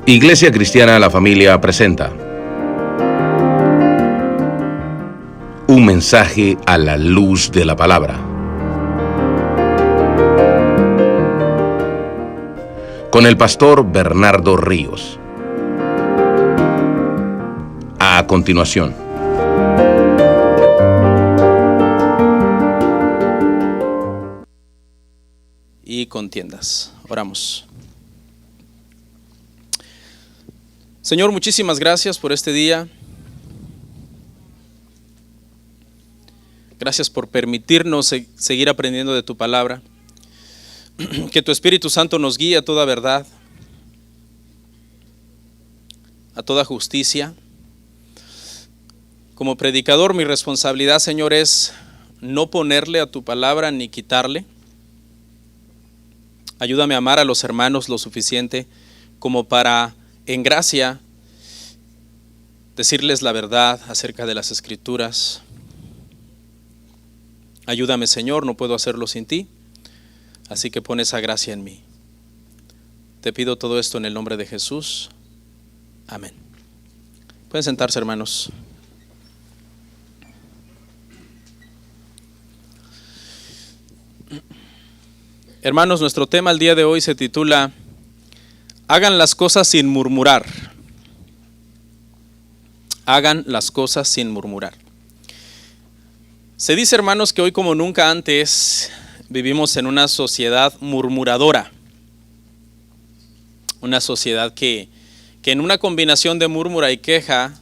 Iglesia Cristiana La Familia presenta un mensaje a la luz de la palabra, con el pastor Bernardo Ríos. A continuación. Y contiendas. Oramos. Señor, muchísimas gracias por este día. Gracias por permitirnos seguir aprendiendo de tu palabra. Que tu Espíritu Santo nos guíe a toda verdad, a toda justicia. Como predicador, mi responsabilidad, Señor, es no ponerle a tu palabra ni quitarle. Ayúdame a amar a los hermanos lo suficiente como para, en gracia, decirles la verdad acerca de las Escrituras. Ayúdame, Señor, no puedo hacerlo sin ti, así que pon esa gracia en mí. Te pido todo esto en el nombre de Jesús. Amén. Pueden sentarse, hermanos. Hermanos, nuestro tema el día de hoy se titula Hagan las cosas sin murmurar. Hagan las cosas sin murmurar. Se dice, hermanos, que hoy como nunca antes vivimos en una sociedad murmuradora. Una sociedad que en una combinación de murmura y queja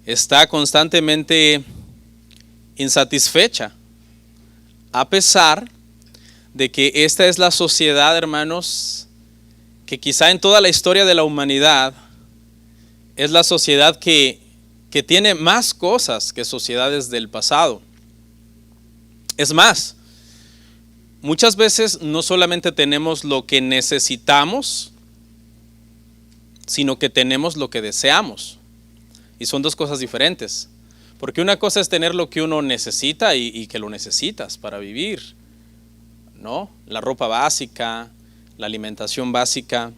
está constantemente insatisfecha, a pesar de que esta es la sociedad, hermanos, que quizá en toda la historia de la humanidad es la sociedad que tiene más cosas que sociedades del pasado. Es más, muchas veces no solamente tenemos lo que necesitamos, sino que tenemos lo que deseamos. Y son dos cosas diferentes. Porque una cosa es tener lo que uno necesita y que lo necesitas para vivir, ¿no? La ropa básica, la alimentación básica,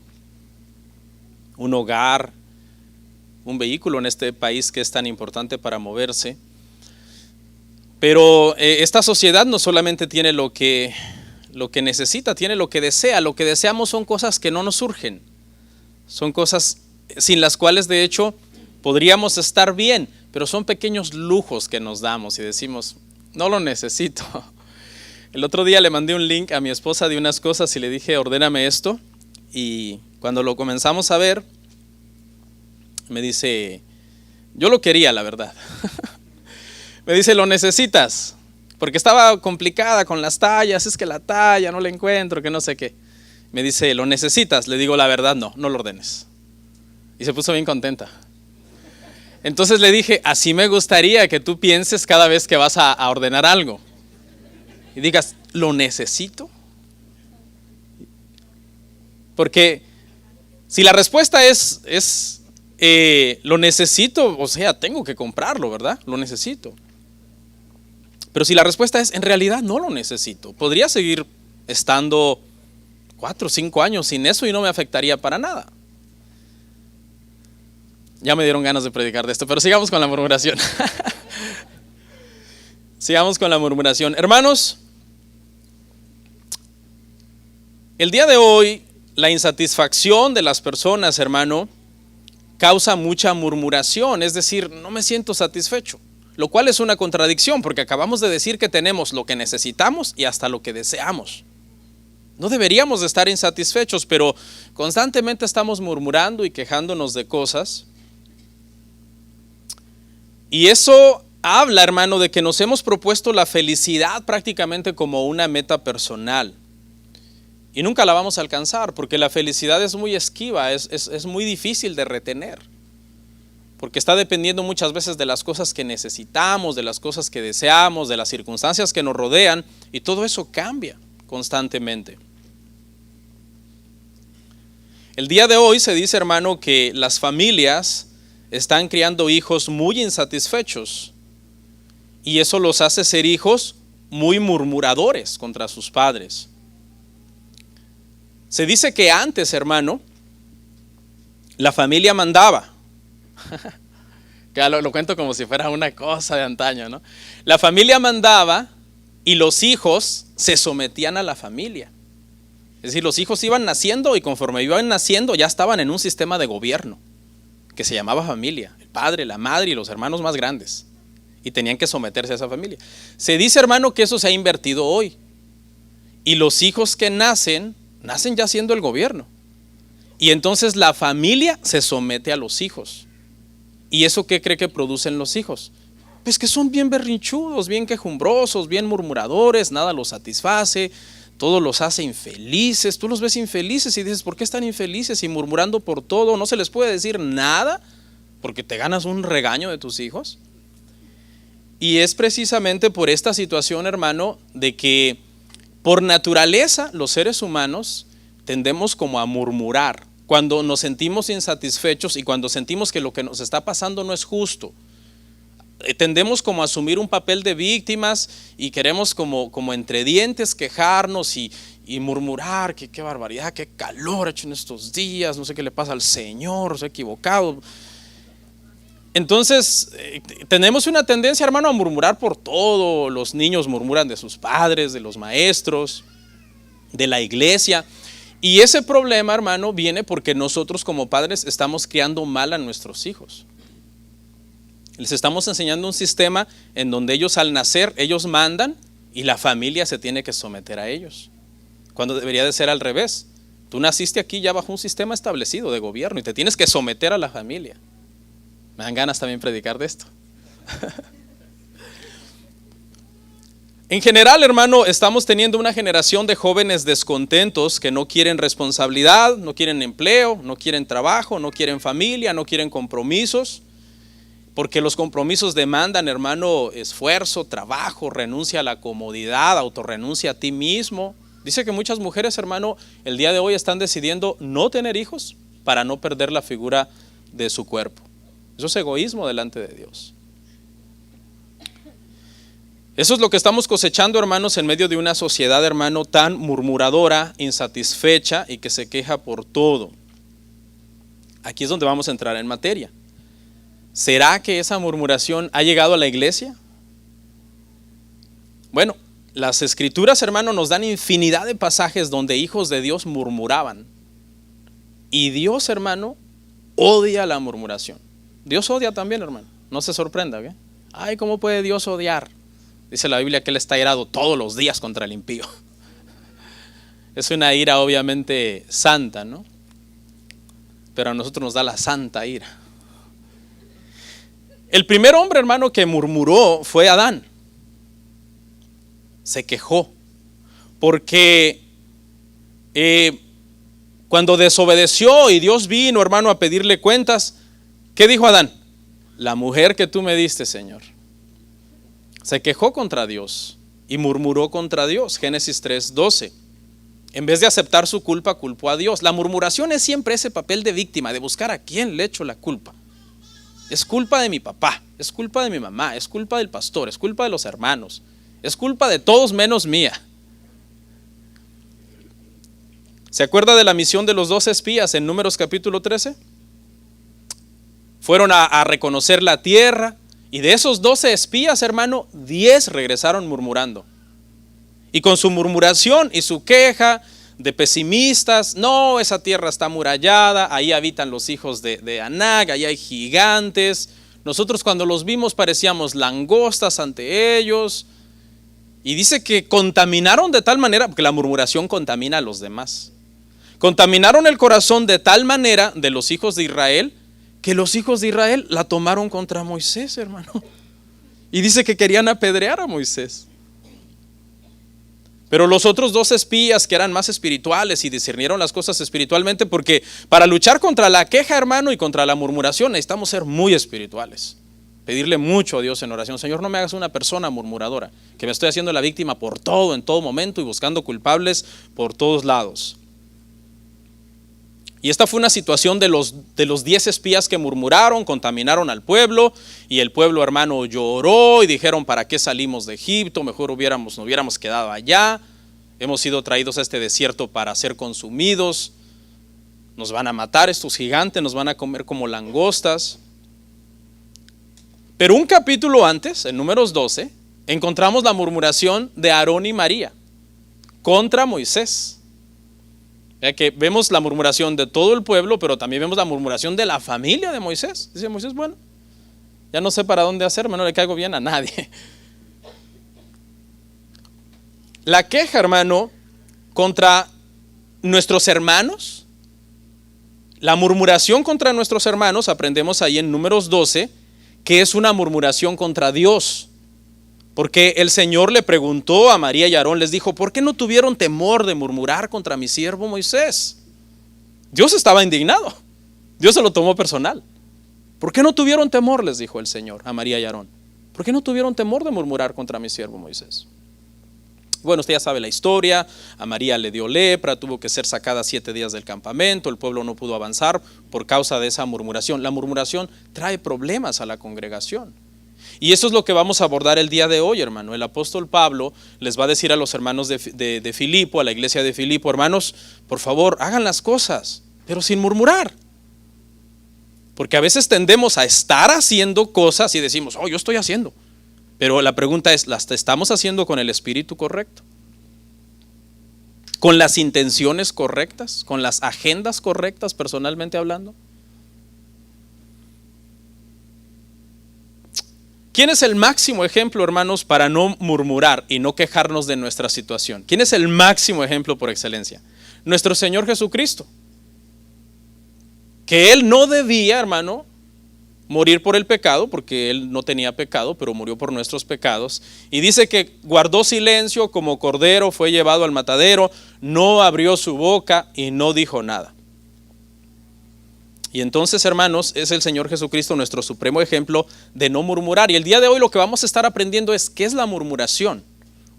un hogar, un vehículo en este país que es tan importante para moverse. Pero esta sociedad no solamente tiene lo que necesita, tiene lo que desea. Lo que deseamos son cosas que no nos surgen. Son cosas sin las cuales de hecho podríamos estar bien, pero son pequeños lujos que nos damos y decimos, no lo necesito. El otro día le mandé un link a mi esposa de unas cosas y le dije, ordéname esto. Y cuando lo comenzamos a ver, me dice, yo lo quería, la verdad. Me dice, lo necesitas, porque estaba complicada con las tallas, es que la talla no la encuentro, que no sé qué. Me dice, lo necesitas, le digo, la verdad, no lo ordenes. Y se puso bien contenta. Entonces le dije, así me gustaría que tú pienses cada vez que vas a ordenar algo. Y digas, ¿lo necesito? Porque si la respuesta es lo necesito, o sea, tengo que comprarlo, ¿verdad? Lo necesito. Pero si la respuesta es, en realidad no lo necesito, podría seguir estando 4 o 5 años sin eso y no me afectaría para nada. Ya me dieron ganas de predicar de esto, pero sigamos con la murmuración. Sigamos con la murmuración. Hermanos, el día de hoy, la insatisfacción de las personas, hermano, causa mucha murmuración, es decir, no me siento satisfecho, lo cual es una contradicción porque acabamos de decir que tenemos lo que necesitamos y hasta lo que deseamos. No deberíamos de estar insatisfechos, pero constantemente estamos murmurando y quejándonos de cosas. Y eso habla, hermano, de que nos hemos propuesto la felicidad prácticamente como una meta personal. Y nunca la vamos a alcanzar porque la felicidad es muy esquiva, es muy difícil de retener. Porque está dependiendo muchas veces de las cosas que necesitamos, de las cosas que deseamos, de las circunstancias que nos rodean. Y todo eso cambia constantemente. El día de hoy se dice, hermano, que las familias están criando hijos muy insatisfechos. Y eso los hace ser hijos muy murmuradores contra sus padres. Se dice que antes, hermano, La familia mandaba. Que lo cuento como si fuera una cosa de antaño, ¿no? La familia mandaba y los hijos se sometían a la familia. Es decir, los hijos iban naciendo y conforme iban naciendo ya estaban en un sistema de gobierno que se llamaba familia. El padre, la madre y los hermanos más grandes. Y tenían que someterse a esa familia. Se dice, hermano, que eso se ha invertido hoy. Y los hijos que nacen ya siendo el gobierno. Y entonces la familia se somete a los hijos. ¿Y eso qué cree que producen los hijos? Pues que son bien berrinchudos, bien quejumbrosos, bien murmuradores, nada los satisface, todo los hace infelices. Tú los ves infelices y dices, ¿por qué están infelices y murmurando por todo? ¿No se les puede decir nada porque te ganas un regaño de tus hijos? Y es precisamente por esta situación, hermano, de que por naturaleza los seres humanos tendemos como a murmurar cuando nos sentimos insatisfechos y cuando sentimos que lo que nos está pasando no es justo. Tendemos como a asumir un papel de víctimas y queremos como entre dientes quejarnos y murmurar que qué barbaridad, qué calor ha hecho en estos días, no sé qué le pasa al Señor, se ha equivocado. Entonces tenemos una tendencia, hermano, a murmurar por todo. Los niños murmuran de sus padres, de los maestros, de la iglesia. Y ese problema, hermano, viene porque nosotros como padres estamos criando mal a nuestros hijos. Les estamos enseñando un sistema en donde ellos al nacer, ellos mandan y la familia se tiene que someter a ellos. Cuando debería de ser al revés. Tú naciste aquí ya bajo un sistema establecido de gobierno y te tienes que someter a la familia. Me dan ganas también predicar de esto. En general, hermano, estamos teniendo una generación de jóvenes descontentos que no quieren responsabilidad, no quieren empleo, no quieren trabajo, no quieren familia, no quieren compromisos, porque los compromisos demandan, hermano, esfuerzo, trabajo, renuncia a la comodidad, autorrenuncia a ti mismo. Dice que muchas mujeres, hermano, el día de hoy están decidiendo no tener hijos para no perder la figura de su cuerpo. Eso es egoísmo delante de Dios. Eso es lo que estamos cosechando, hermanos, en medio de una sociedad, hermano, tan murmuradora, insatisfecha y que se queja por todo. Aquí es donde vamos a entrar en materia. ¿Será que esa murmuración ha llegado a la iglesia? Bueno, las escrituras, hermano, nos dan infinidad de pasajes donde hijos de Dios murmuraban. Y Dios, hermano, odia la murmuración. Dios odia también, hermano. No se sorprenda, ¿eh? Ay, ¿cómo puede Dios odiar? Dice la Biblia que Él está irado todos los días contra el impío. Es una ira obviamente santa, ¿no? Pero a nosotros nos da la santa ira. El primer hombre, hermano, que murmuró fue Adán. Se quejó porque cuando desobedeció y Dios vino, hermano, a pedirle cuentas, ¿qué dijo Adán? La mujer que tú me diste, Señor. Se quejó contra Dios y murmuró contra Dios. Génesis 3:12. En vez de aceptar su culpa, culpó a Dios. La murmuración es siempre ese papel de víctima, de buscar a quién le echo la culpa. Es culpa de mi papá, es culpa de mi mamá, es culpa del pastor, es culpa de los hermanos, es culpa de todos menos mía. ¿Se acuerda de la misión de los 12 espías en Números capítulo 13? Fueron a reconocer la tierra. Y de esos 12 espías, hermano, 10 regresaron murmurando. Y con su murmuración y su queja de pesimistas, no, esa tierra está amurallada, ahí habitan los hijos de Anac, ahí hay gigantes. Nosotros cuando los vimos parecíamos langostas ante ellos. Y dice que contaminaron de tal manera, porque la murmuración contamina a los demás. Contaminaron el corazón de tal manera de los hijos de Israel, que los hijos de Israel la tomaron contra Moisés, hermano. Y dice que querían apedrear a Moisés. Pero los otros 2 espías que eran más espirituales y discernieron las cosas espiritualmente, porque para luchar contra la queja, hermano, y contra la murmuración necesitamos ser muy espirituales. Pedirle mucho a Dios en oración. Señor, no me hagas una persona murmuradora, que me estoy haciendo la víctima por todo, en todo momento, y buscando culpables por todos lados. Y esta fue una situación de los 10 espías que murmuraron, contaminaron al pueblo, y el pueblo, hermano, lloró y dijeron, ¿para qué salimos de Egipto? Mejor nos hubiéramos quedado allá. Hemos sido traídos a este desierto para ser consumidos. nos van a matar estos gigantes, nos van a comer como langostas. Pero un capítulo antes, en Números 12, encontramos la murmuración de Aarón y María contra Moisés. Ya que vemos la murmuración de todo el pueblo, pero también vemos la murmuración de la familia de Moisés. Dice Moisés, bueno, ya no sé para dónde hacerme, no le caigo bien a nadie. La queja, hermano, contra nuestros hermanos, la murmuración contra nuestros hermanos, aprendemos ahí en Números 12, que es una murmuración contra Dios. Porque el Señor le preguntó a María y Aarón, les dijo, ¿por qué no tuvieron temor de murmurar contra mi siervo Moisés? Dios estaba indignado, Dios se lo tomó personal. ¿Por qué no tuvieron temor? Les dijo el Señor a María y Aarón. ¿Por qué no tuvieron temor de murmurar contra mi siervo Moisés? Bueno, usted ya sabe la historia. A María le dio lepra, tuvo que ser sacada 7 días del campamento, el pueblo no pudo avanzar por causa de esa murmuración. La murmuración trae problemas a la congregación. Y eso es lo que vamos a abordar el día de hoy, hermano. El apóstol Pablo les va a decir a los hermanos de Filipo, a la iglesia de Filipo, hermanos, por favor, hagan las cosas, pero sin murmurar. Porque a veces tendemos a estar haciendo cosas y decimos, oh, yo estoy haciendo. Pero la pregunta es, ¿las estamos haciendo con el espíritu correcto? ¿Con las intenciones correctas? ¿Con las agendas correctas, personalmente hablando? ¿Quién es el máximo ejemplo, hermanos, para no murmurar y no quejarnos de nuestra situación? ¿Quién es el máximo ejemplo por excelencia? Nuestro Señor Jesucristo. Que Él no debía, hermano, morir por el pecado, porque Él no tenía pecado, pero murió por nuestros pecados. Y dice que guardó silencio, como cordero fue llevado al matadero, no abrió su boca y no dijo nada. Y entonces, hermanos, es el Señor Jesucristo nuestro supremo ejemplo de no murmurar. Y el día de hoy lo que vamos a estar aprendiendo es qué es la murmuración.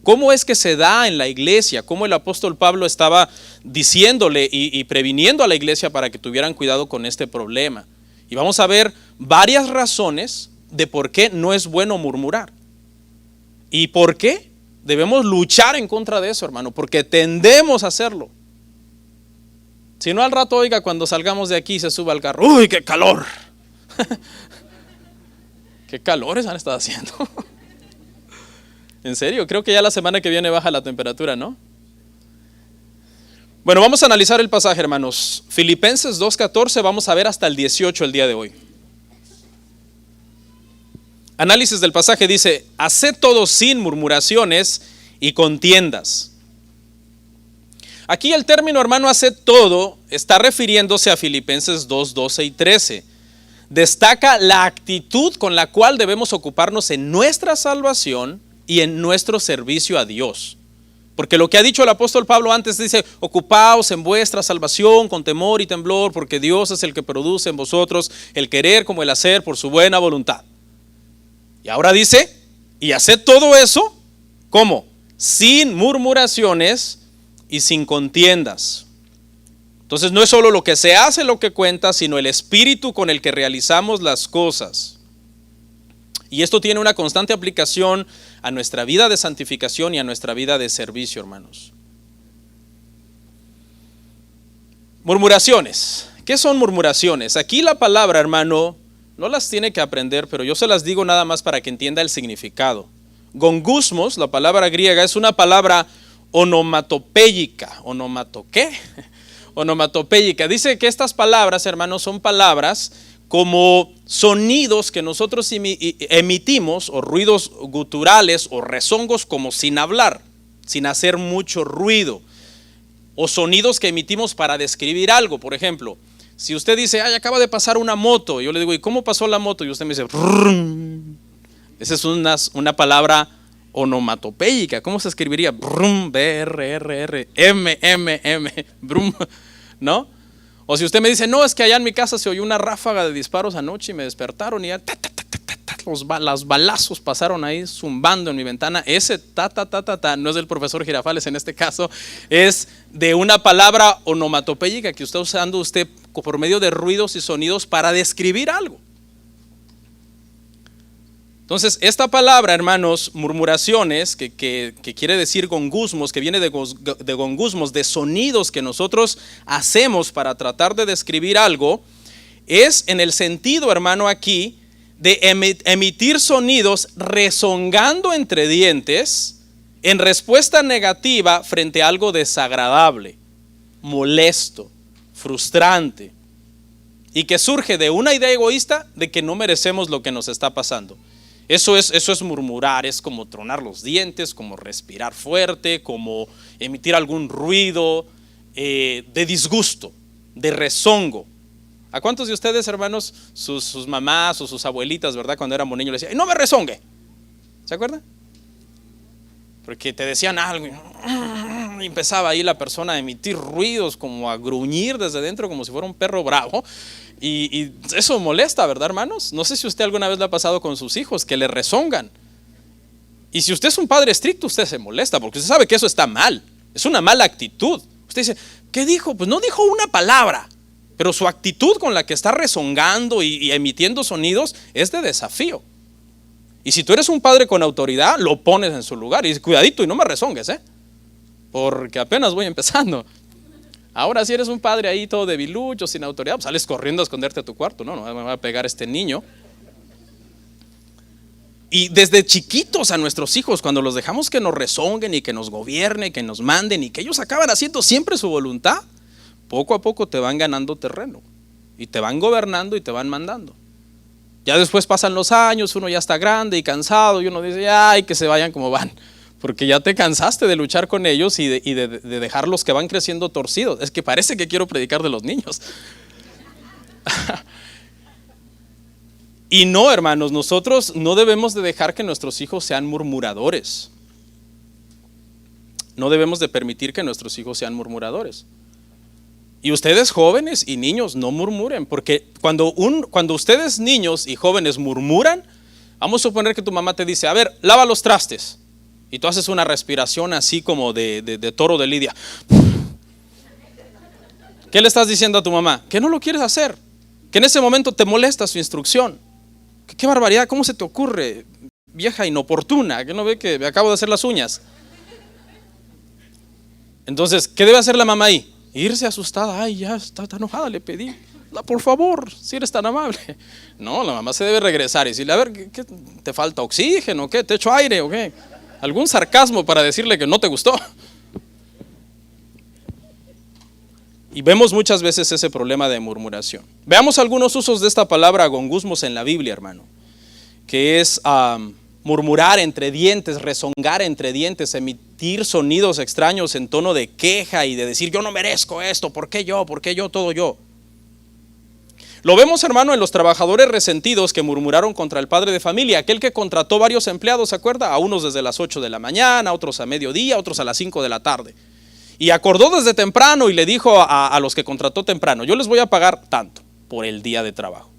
¿Cómo es que se da en la iglesia? ¿Cómo el apóstol Pablo estaba diciéndole y previniendo a la iglesia para que tuvieran cuidado con este problema? Y vamos a ver varias razones de por qué no es bueno murmurar. ¿Y por qué debemos luchar en contra de eso, hermano? Porque tendemos a hacerlo. Si no, al rato, oiga, cuando salgamos de aquí se suba al carro, ¡uy, qué calor! ¿Qué calores han estado haciendo? En serio, creo que ya la semana que viene baja la temperatura, ¿no? Bueno, vamos a analizar el pasaje, hermanos. Filipenses 2:14, vamos a ver hasta el 18 el día de hoy. Análisis del pasaje dice, haced todo sin murmuraciones y contiendas. Aquí el término, hermano, haced todo, está refiriéndose a Filipenses 2:12 y 13. Destaca la actitud con la cual debemos ocuparnos en nuestra salvación y en nuestro servicio a Dios. Porque lo que ha dicho el apóstol Pablo antes dice, ocupaos en vuestra salvación con temor y temblor, porque Dios es el que produce en vosotros el querer como el hacer por su buena voluntad. Y ahora dice, y haced todo eso, ¿cómo? Sin murmuraciones y sin contiendas. Entonces no es solo lo que se hace lo que cuenta, sino el espíritu con el que realizamos las cosas. Y esto tiene una constante aplicación a nuestra vida de santificación y a nuestra vida de servicio, hermanos. Murmuraciones. ¿Qué son murmuraciones? Aquí la palabra, hermano, no las tiene que aprender, pero yo se las digo nada más para que entienda el significado. Gongusmos, la palabra griega, es una palabra onomatopéyica. Onomatopéyica. Dice que estas palabras, hermanos, son palabras como sonidos que nosotros emitimos, o ruidos guturales o rezongos, como sin hablar, sin hacer mucho ruido, o sonidos que emitimos para describir algo. Por ejemplo, si usted dice, ay, acaba de pasar una moto, yo le digo, ¿y cómo pasó la moto? Y usted me dice, brum. Esa es una palabra onomatopéyica. ¿Cómo se escribiría? Brum, B-R-R-R-M-M-M, brum, ¿no? O si usted me dice, no, es que allá en mi casa se oyó una ráfaga de disparos anoche y me despertaron y ya los balazos pasaron ahí zumbando en mi ventana. Ese no es del profesor Girafales en este caso, es de una palabra onomatopéyica que está usando usted por medio de ruidos y sonidos para describir algo. Entonces, esta palabra, hermanos, murmuraciones, que quiere decir gongusmos, que viene de gongusmos, de sonidos que nosotros hacemos para tratar de describir algo, es en el sentido, hermano, aquí, de emitir sonidos rezongando entre dientes en respuesta negativa frente a algo desagradable, molesto, frustrante, y que surge de una idea egoísta de que no merecemos lo que nos está pasando. Eso es murmurar, es como tronar los dientes, como respirar fuerte, como emitir algún ruido de disgusto, de rezongo. ¿A cuántos de ustedes, hermanos, sus mamás o sus abuelitas, verdad, cuando éramos niños les decían, no me rezongue? ¿Se acuerdan? Porque te decían algo y empezaba ahí la persona a emitir ruidos, como a gruñir desde dentro, como si fuera un perro bravo. Y eso molesta, ¿verdad, hermanos? No sé si usted alguna vez le ha pasado con sus hijos, que le rezongan. Y si usted es un padre estricto, usted se molesta, porque usted sabe que eso está mal. Es una mala actitud. Usted dice, ¿qué dijo? Pues no dijo una palabra, pero su actitud con la que está rezongando y emitiendo sonidos es de desafío. Y si tú eres un padre con autoridad, lo pones en su lugar y dices, cuidadito y no me rezongues, porque apenas voy empezando. Ahora si eres un padre ahí todo debilucho, sin autoridad, pues sales corriendo a esconderte a tu cuarto. No me va a pegar este niño. Y desde chiquitos a nuestros hijos, cuando los dejamos que nos rezonguen y que nos gobiernen, que nos manden y que ellos acaban haciendo siempre su voluntad, poco a poco te van ganando terreno y te van gobernando y te van mandando. Ya después pasan los años, uno ya está grande y cansado y uno dice, ay, que se vayan como van. Porque ya te cansaste de luchar con ellos y de dejarlos que van creciendo torcidos. Es que parece que quiero predicar de los niños. Y no, hermanos, nosotros no debemos de dejar que nuestros hijos sean murmuradores. No debemos de permitir que nuestros hijos sean murmuradores. Y ustedes jóvenes y niños no murmuren, porque cuando ustedes niños y jóvenes murmuran, vamos a suponer que tu mamá te dice, a ver, lava los trastes. Y tú haces una respiración así como de toro de lidia. ¿Qué le estás diciendo a tu mamá? Que no lo quieres hacer, que en ese momento te molesta su instrucción. ¿Qué barbaridad? ¿Cómo se te ocurre, vieja inoportuna? ¿Que no ve que me acabo de hacer las uñas? Entonces, ¿qué debe hacer la mamá ahí? Irse asustada. Ay, ya está enojada, le pedí. Por favor, si eres tan amable. No, la mamá se debe regresar y decirle, a ver, ¿qué te falta? ¿Oxígeno? ¿Qué? ¿Te echo aire o qué? Algún sarcasmo para decirle que no te gustó. Y vemos muchas veces ese problema de murmuración. Veamos algunos usos de esta palabra gongusmos en la Biblia, hermano, que es murmurar entre dientes, rezongar entre dientes, emitir sonidos extraños en tono de queja y de decir, yo no merezco esto, ¿por qué yo? ¿Por qué yo? Todo yo. Lo vemos, hermano, en los trabajadores resentidos que murmuraron contra el padre de familia, aquel que contrató varios empleados, ¿se acuerda? A unos desde las 8 de la mañana, a otros a mediodía, a otros a las 5 de la tarde. Y acordó desde temprano y le dijo a los que contrató temprano, yo les voy a pagar tanto por el día de trabajo.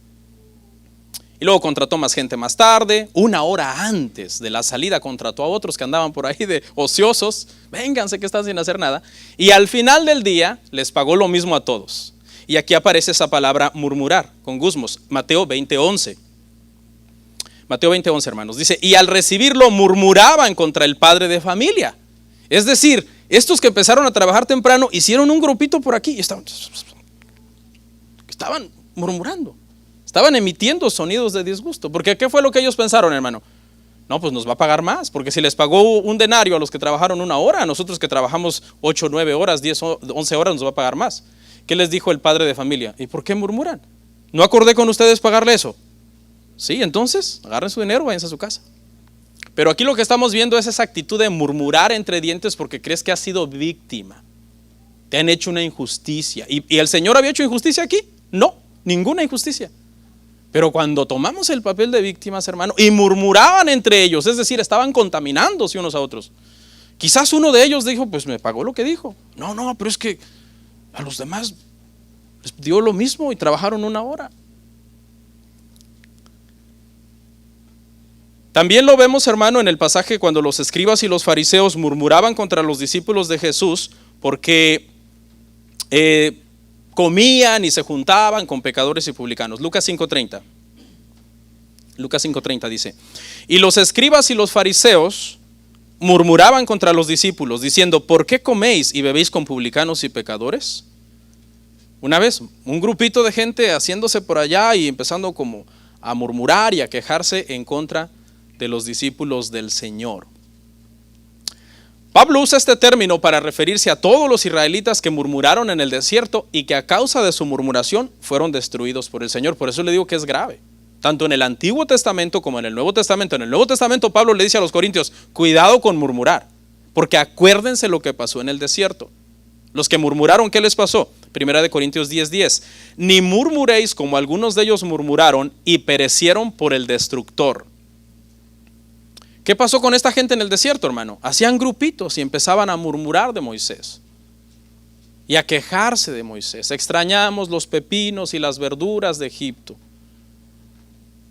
Y luego contrató más gente más tarde, una hora antes de la salida contrató a otros que andaban por ahí de ociosos, vénganse que están sin hacer nada. Y al final del día les pagó lo mismo a todos. Y aquí aparece esa palabra murmurar, con gusmos, Mateo 20:11. Mateo 20:11, hermanos, dice, y al recibirlo murmuraban contra el padre de familia. Es decir, estos que empezaron a trabajar temprano hicieron un grupito por aquí y estaban murmurando, estaban emitiendo sonidos de disgusto. Porque ¿qué fue lo que ellos pensaron, hermano? No, pues nos va a pagar más, porque si les pagó un denario a los que trabajaron una hora, a nosotros que trabajamos 8, 9 horas, 10, 11 horas nos va a pagar más. ¿Qué les dijo el padre de familia? ¿Y por qué murmuran? ¿No acordé con ustedes pagarle eso? Sí, entonces agarren su dinero, váyanse a su casa. Pero aquí lo que estamos viendo es esa actitud de murmurar entre dientes porque crees que has sido víctima. Te han hecho una injusticia. ¿Y el Señor había hecho injusticia aquí? No, ninguna injusticia. Pero cuando tomamos el papel de víctimas, hermano, y murmuraban entre ellos, es decir, estaban contaminando unos a otros. Quizás uno de ellos dijo, pues me pagó lo que dijo. No, pero es que a los demás les dio lo mismo y trabajaron una hora. También lo vemos, hermano, en el pasaje cuando los escribas y los fariseos murmuraban contra los discípulos de Jesús porque comían y se juntaban con pecadores y publicanos. Lucas 5:30. Lucas 5:30 dice: y los escribas y los fariseos murmuraban contra los discípulos, diciendo: ¿por qué coméis y bebéis con publicanos y pecadores? Una vez, un grupito de gente haciéndose por allá y empezando como a murmurar y a quejarse en contra de los discípulos del Señor. Pablo usa este término para referirse a todos los israelitas que murmuraron en el desierto y que a causa de su murmuración fueron destruidos por el Señor. Por eso le digo que es grave, tanto en el Antiguo Testamento como en el Nuevo Testamento. En el Nuevo Testamento Pablo le dice a los corintios: cuidado con murmurar, porque acuérdense lo que pasó en el desierto. Los que murmuraron, ¿qué les pasó? Primera de Corintios 10:10: ni murmuréis como algunos de ellos murmuraron y perecieron por el destructor. ¿Qué pasó con esta gente en el desierto, hermano? Hacían grupitos y empezaban a murmurar de Moisés y a quejarse de Moisés. Extrañamos los pepinos y las verduras de Egipto.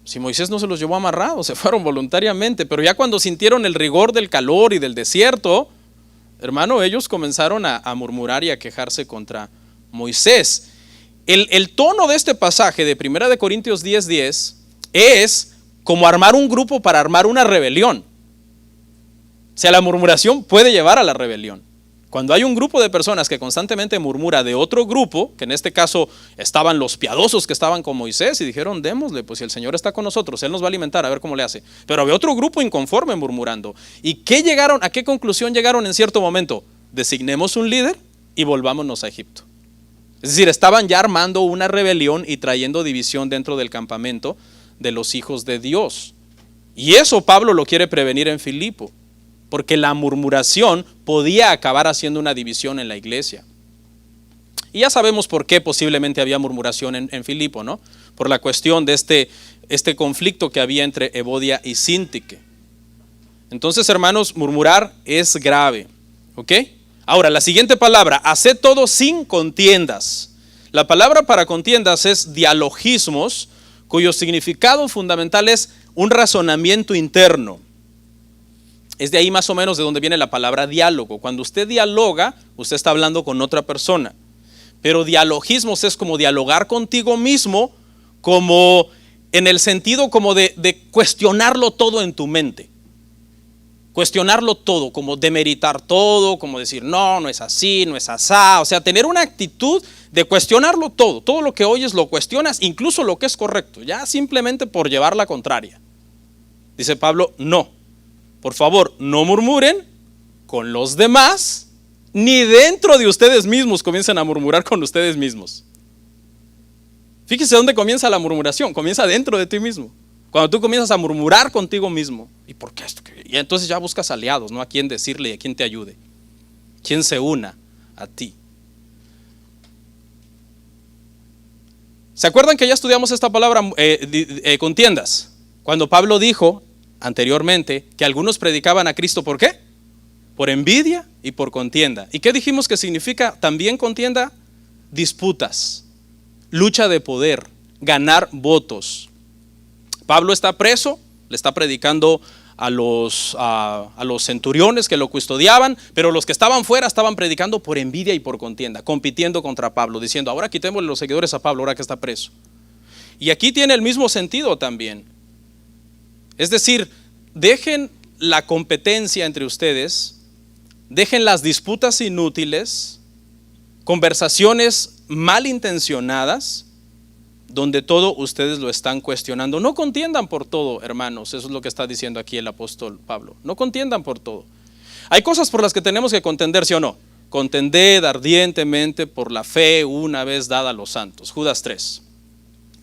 Si Moisés no se los llevó amarrados, se fueron voluntariamente, pero ya cuando sintieron el rigor del calor y del desierto, hermano, ellos comenzaron a murmurar y a quejarse contra Moisés. El tono de este pasaje de 1 Corintios 10:10 es como armar un grupo para armar una rebelión. O sea, la murmuración puede llevar a la rebelión. Cuando hay un grupo de personas que constantemente murmura de otro grupo, que en este caso estaban los piadosos que estaban con Moisés y dijeron: démosle, pues si el Señor está con nosotros, Él nos va a alimentar, a ver cómo le hace. Pero había otro grupo inconforme murmurando. ¿Y a qué conclusión llegaron en cierto momento? Designemos un líder y volvámonos a Egipto. Es decir, estaban ya armando una rebelión y trayendo división dentro del campamento de los hijos de Dios. Y eso Pablo lo quiere prevenir en Filipo, porque la murmuración podía acabar haciendo una división en la iglesia. Y ya sabemos por qué posiblemente había murmuración en Filipo, ¿no? Por la cuestión de este conflicto que había entre Evodia y Síntique. Entonces, hermanos, murmurar es grave, ¿ok? Ahora, la siguiente palabra: haced todo sin contiendas. La palabra para contiendas es dialogismos, cuyo significado fundamental es un razonamiento interno. Es de ahí más o menos de donde viene la palabra diálogo. Cuando usted dialoga, usted está hablando con otra persona. Pero dialogismos es como dialogar contigo mismo, como en el sentido como de cuestionarlo todo en tu mente. Cuestionarlo todo, como demeritar todo, como decir: no, no es así, no es asá. O sea, tener una actitud de cuestionarlo todo. Todo lo que oyes lo cuestionas, incluso lo que es correcto, ya simplemente por llevar la contraria. Dice Pablo: no, por favor, no murmuren con los demás, ni dentro de ustedes mismos comiencen a murmurar con ustedes mismos. Fíjese dónde comienza la murmuración: comienza dentro de ti mismo. Cuando tú comienzas a murmurar contigo mismo: ¿y por qué esto? Y entonces ya buscas aliados, ¿no? A quién decirle y a quién te ayude, quién se una a ti. ¿Se acuerdan que ya estudiamos esta palabra contiendas? Cuando Pablo dijo anteriormente que algunos predicaban a Cristo, ¿por qué? Por envidia y por contienda. ¿Y qué dijimos que significa también contienda? Disputas, lucha de poder, ganar votos. Pablo está preso, le está predicando a los centuriones que lo custodiaban, pero los que estaban fuera estaban predicando por envidia y por contienda, compitiendo contra Pablo, diciendo: ahora quitémosle los seguidores a Pablo, ahora que está preso. Y aquí tiene el mismo sentido también. Es decir, dejen la competencia entre ustedes, dejen las disputas inútiles, conversaciones malintencionadas, donde todo ustedes lo están cuestionando. No contiendan por todo, hermanos. Eso es lo que está diciendo aquí el apóstol Pablo. No contiendan por todo. Hay cosas por las que tenemos que contender, ¿sí o no? Contended ardientemente por la fe una vez dada a los santos. Judas 3.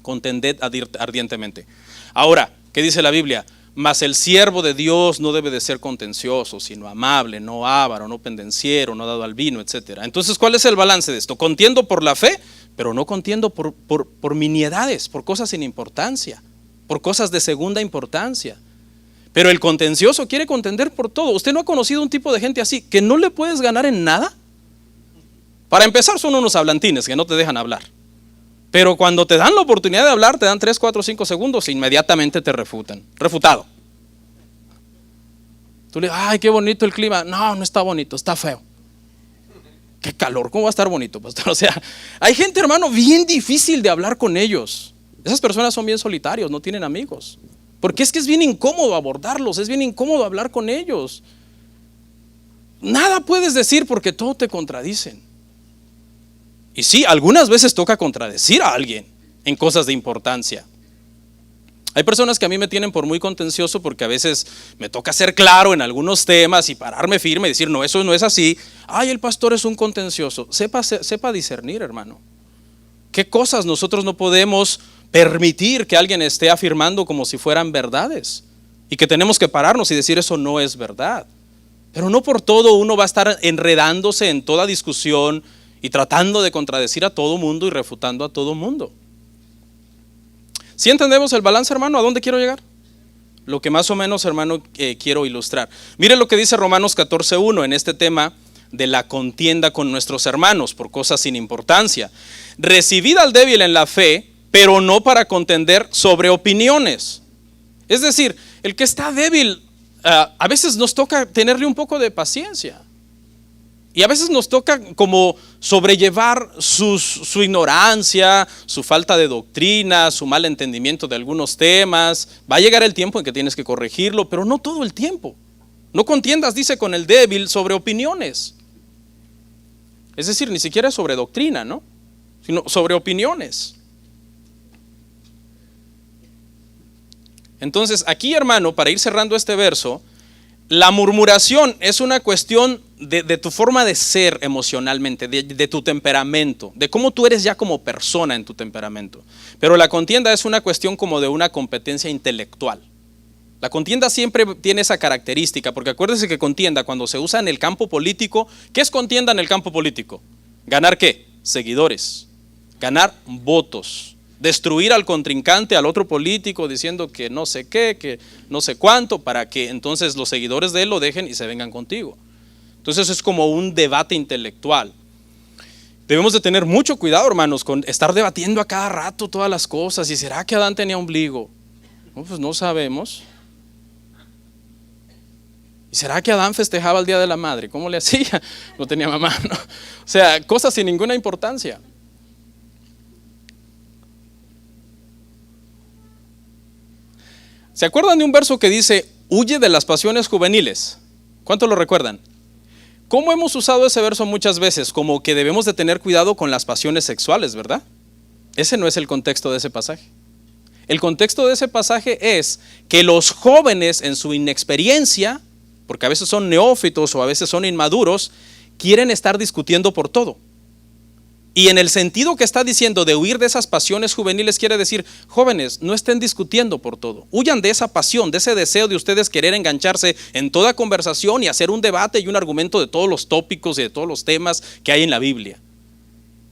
Contended ardientemente. Ahora, ¿qué dice la Biblia? Mas el siervo de Dios no debe de ser contencioso, sino amable, no avaro, no pendenciero, no dado al vino, etc. Entonces, ¿cuál es el balance de esto? Contiendo por la fe, pero no contiendo por nimiedades, por cosas sin importancia, por cosas de segunda importancia. Pero el contencioso quiere contender por todo. ¿Usted no ha conocido un tipo de gente así que no le puedes ganar en nada? Para empezar, son unos hablantines que no te dejan hablar. Pero cuando te dan la oportunidad de hablar, te dan 3, 4, 5 segundos e inmediatamente te refutan. Refutado. Tú le dices: ay, qué bonito el clima. No, no está bonito, está feo. Qué calor, ¿cómo va a estar bonito, pastor? O sea, hay gente, hermano, bien difícil de hablar con ellos. Esas personas son bien solitarios, no tienen amigos. Porque es que es bien incómodo abordarlos, es bien incómodo hablar con ellos. Nada puedes decir porque todo te contradicen. Y sí, algunas veces toca contradecir a alguien en cosas de importancia. Hay personas que a mí me tienen por muy contencioso porque a veces me toca ser claro en algunos temas y pararme firme y decir, no, eso no es así. Ay, el pastor es un contencioso. Sepa discernir, hermano. ¿Qué cosas nosotros no podemos permitir que alguien esté afirmando como si fueran verdades? Y que tenemos que pararnos y decir, eso no es verdad. Pero no por todo uno va a estar enredándose en toda discusión y tratando de contradecir a todo mundo y refutando a todo mundo. ¿Sí entendemos el balance, hermano? ¿A dónde quiero llegar? Lo que más o menos, hermano, quiero ilustrar. Mire lo que dice Romanos 14:1 en este tema de la contienda con nuestros hermanos por cosas sin importancia. Recibid al débil en la fe, pero no para contender sobre opiniones. Es decir, el que está débil, a veces nos toca tenerle un poco de paciencia. Y a veces nos toca como sobrellevar su ignorancia, su falta de doctrina, su mal entendimiento de algunos temas. Va a llegar el tiempo en que tienes que corregirlo, pero no todo el tiempo. No contiendas, dice, con el débil sobre opiniones. Es decir, ni siquiera sobre doctrina, ¿no? Sino sobre opiniones. Entonces, aquí, hermano, para ir cerrando este verso, la murmuración es una cuestión de tu forma de ser emocionalmente, de tu temperamento, de cómo tú eres ya como persona en tu temperamento. Pero la contienda es una cuestión como de una competencia intelectual. La contienda siempre tiene esa característica, porque acuérdense que contienda cuando se usa en el campo político, ¿qué es contienda en el campo político? ¿Ganar qué? Seguidores, ganar votos. Destruir al contrincante, al otro político, diciendo que no sé qué, que no sé cuánto, para que entonces los seguidores de él lo dejen y se vengan contigo. Entonces eso es como un debate intelectual. Debemos de tener mucho cuidado, hermanos, con estar debatiendo a cada rato todas las cosas. ¿Y será que Adán tenía ombligo? No, pues no sabemos. ¿Y será que Adán festejaba el Día de la Madre? ¿Cómo le hacía? No tenía mamá, ¿no? O sea, cosas sin ninguna importancia. ¿Se acuerdan de un verso que dice, huye de las pasiones juveniles? ¿Cuántos lo recuerdan? ¿Cómo hemos usado ese verso muchas veces? Como que debemos de tener cuidado con las pasiones sexuales, ¿verdad? Ese no es el contexto de ese pasaje. El contexto de ese pasaje es que los jóvenes en su inexperiencia, porque a veces son neófitos o a veces son inmaduros, quieren estar discutiendo por todo. Y en el sentido que está diciendo de huir de esas pasiones juveniles, quiere decir, jóvenes, no estén discutiendo por todo. Huyan de esa pasión, de ese deseo de ustedes querer engancharse en toda conversación y hacer un debate y un argumento de todos los tópicos y de todos los temas que hay en la Biblia.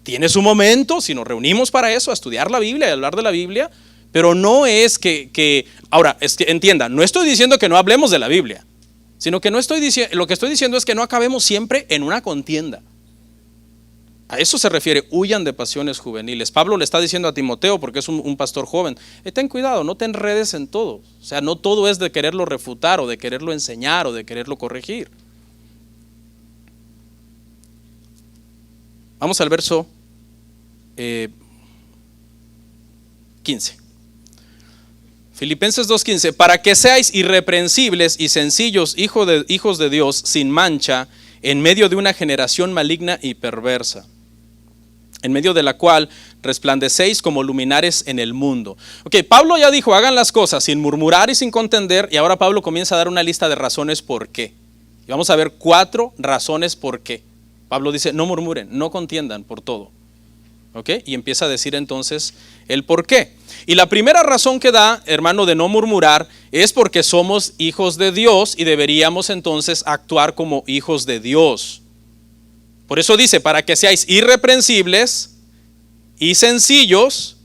Tiene su momento, si nos reunimos para eso, a estudiar la Biblia y hablar de la Biblia, pero no es ahora, es que entienda, no estoy diciendo que no hablemos de la Biblia, sino que lo que estoy diciendo es que no acabemos siempre en una contienda. A eso se refiere, huyan de pasiones juveniles. Pablo le está diciendo a Timoteo, porque es un pastor joven, ten cuidado, no te enredes en todo. O sea, no todo es de quererlo refutar o de quererlo enseñar o de quererlo corregir. Vamos al verso 15. Filipenses 2:15, para que seáis irreprensibles y sencillos, hijos de Dios, sin mancha, en medio de una generación maligna y perversa, en medio de la cual resplandecéis como luminares en el mundo. Ok, Pablo ya dijo, hagan las cosas sin murmurar y sin contender, y ahora Pablo comienza a dar una lista de razones por qué. Y vamos a ver 4 razones por qué. Pablo dice, no murmuren, no contiendan por todo. Ok, y empieza a decir entonces el por qué. Y la primera razón que da, hermano, de no murmurar, es porque somos hijos de Dios y deberíamos entonces actuar como hijos de Dios. Por eso dice, para que seáis irreprensibles y sencillos,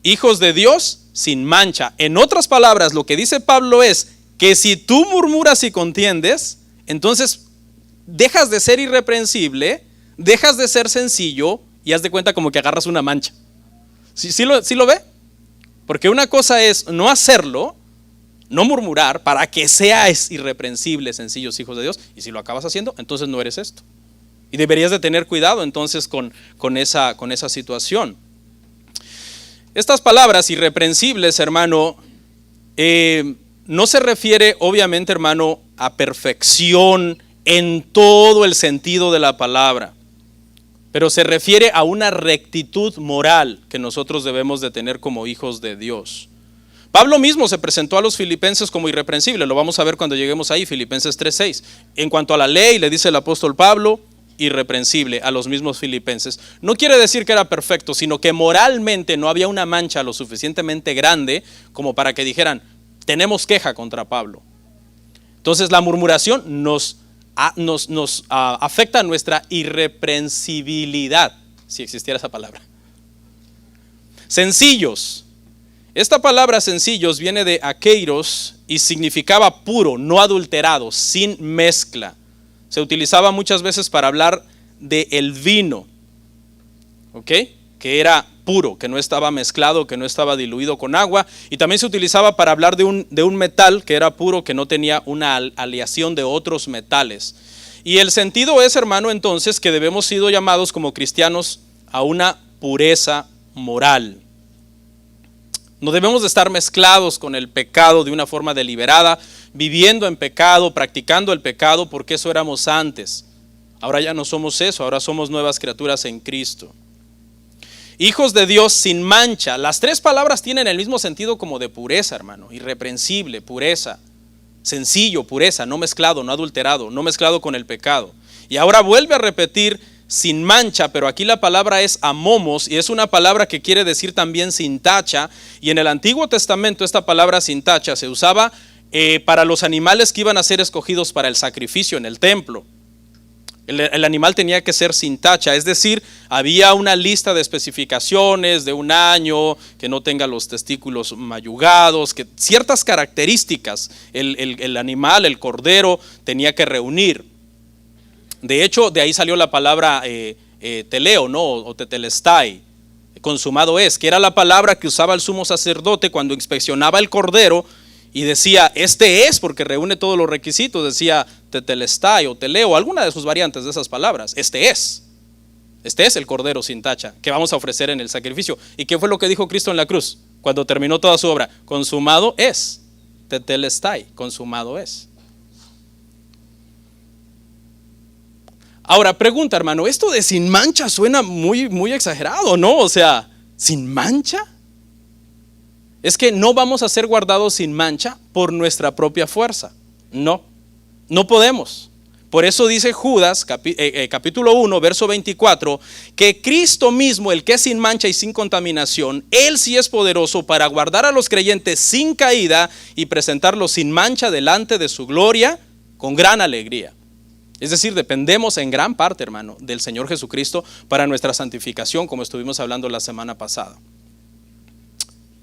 hijos de Dios sin mancha. En otras palabras, lo que dice Pablo es que si tú murmuras y contiendes, entonces dejas de ser irreprensible, dejas de ser sencillo y haz de cuenta como que agarras una mancha. ¿Sí lo ve? Porque una cosa es no hacerlo, no murmurar, para que seáis irreprensibles, sencillos, hijos de Dios, y si lo acabas haciendo, entonces no eres esto. Y deberías de tener cuidado entonces con esa situación. Estas palabras irreprensibles, hermano, no se refiere obviamente, hermano, a perfección en todo el sentido de la palabra, pero se refiere a una rectitud moral que nosotros debemos de tener como hijos de Dios. Pablo mismo se presentó a los filipenses como irreprensible, lo vamos a ver cuando lleguemos ahí, Filipenses 3:6. En cuanto a la ley, le dice el apóstol Pablo, irreprensible a los mismos filipenses. No quiere decir que era perfecto, sino que moralmente no había una mancha lo suficientemente grande como para que dijeran, tenemos queja contra Pablo. Entonces la murmuración nos afecta nuestra irreprensibilidad, si existiera esa palabra. Sencillos. Esta palabra sencillos viene de akeiros y significaba puro, no adulterado, sin mezcla. Se utilizaba muchas veces para hablar del vino, ¿ok? Que era puro, que no estaba mezclado, que no estaba diluido con agua. Y también se utilizaba para hablar de un metal que era puro, que no tenía una aleación de otros metales. Y el sentido es, hermano, entonces, que debemos ser llamados como cristianos a una pureza moral. No debemos de estar mezclados con el pecado de una forma deliberada, viviendo en pecado, practicando el pecado, porque eso éramos antes. Ahora ya no somos eso, ahora somos nuevas criaturas en Cristo. Hijos de Dios sin mancha. Las tres palabras tienen el mismo sentido como de pureza, hermano. Irreprensible, pureza. Sencillo, pureza, no mezclado, no adulterado, no mezclado con el pecado. Y ahora vuelve a repetir sin mancha, pero aquí la palabra es amomos y es una palabra que quiere decir también sin tacha. Y en el Antiguo Testamento esta palabra sin tacha se usaba para los animales que iban a ser escogidos para el sacrificio en el templo. El animal tenía que ser sin tacha, es decir, había una lista de especificaciones de un año, que no tenga los testículos mayugados, que ciertas características el animal, el cordero, tenía que reunir. De hecho, de ahí salió la palabra teleo, ¿no? O tetelestai, consumado es, que era la palabra que usaba el sumo sacerdote cuando inspeccionaba el cordero y decía, este es, porque reúne todos los requisitos, decía tetelestai o teleo, alguna de sus variantes de esas palabras, este es el cordero sin tacha que vamos a ofrecer en el sacrificio. ¿Y qué fue lo que dijo Cristo en la cruz cuando terminó toda su obra? Consumado es, tetelestai, consumado es. Ahora, pregunta, hermano, esto de sin mancha suena muy exagerado, ¿no? O sea, ¿sin mancha? Es que no vamos a ser guardados sin mancha por nuestra propia fuerza. No podemos. Por eso dice Judas, capítulo 1, verso 24, que Cristo mismo, el que es sin mancha y sin contaminación, Él sí es poderoso para guardar a los creyentes sin caída y presentarlos sin mancha delante de su gloria con gran alegría. Es decir, dependemos en gran parte, hermano, del Señor Jesucristo para nuestra santificación, como estuvimos hablando la semana pasada.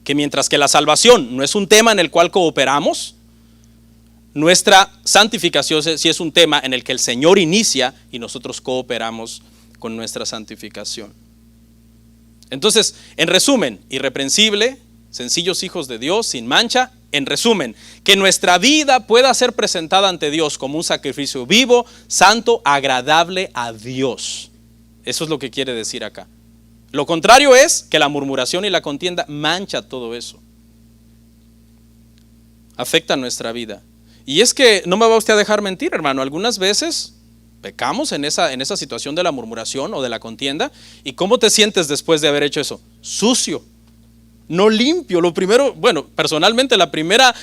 Que mientras que la salvación no es un tema en el cual cooperamos, nuestra santificación sí es un tema en el que el Señor inicia y nosotros cooperamos con nuestra santificación. Entonces, en resumen, irreprensible, sencillos hijos de Dios, sin mancha. En resumen, que nuestra vida pueda ser presentada ante Dios como un sacrificio vivo, santo, agradable a Dios. Eso es lo que quiere decir acá. Lo contrario es que la murmuración y la contienda mancha todo eso. Afecta nuestra vida. Y es que no me va usted a dejar mentir, hermano. Algunas veces pecamos en esa situación de la murmuración o de la contienda. ¿Y cómo te sientes después de haber hecho eso? Sucio. No limpio. Lo primero, bueno, personalmente la primera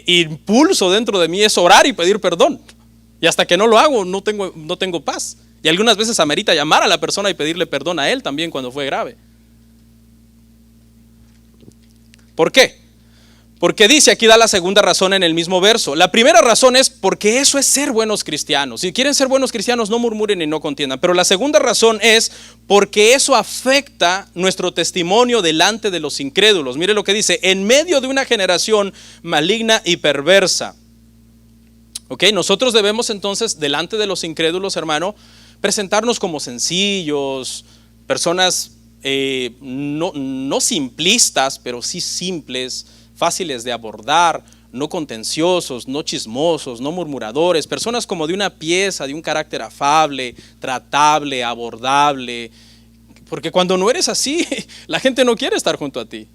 impulso dentro de mí es orar y pedir perdón. Y hasta que no lo hago no tengo paz. Y algunas veces amerita llamar a la persona y pedirle perdón a él también cuando fue grave. ¿Por qué? Porque dice, aquí da la segunda razón en el mismo verso. La primera razón es porque eso es ser buenos cristianos. Si quieren ser buenos cristianos, no murmuren y no contiendan. Pero la segunda razón es porque eso afecta nuestro testimonio delante de los incrédulos. Mire lo que dice, en medio de una generación maligna y perversa. Ok, nosotros debemos entonces, delante de los incrédulos, hermano, presentarnos como sencillos, personas no simplistas, pero sí simples, fáciles de abordar, no contenciosos, no chismosos, no murmuradores, personas como de una pieza, de un carácter afable, tratable, abordable, porque cuando no eres así, la gente no quiere estar junto a ti.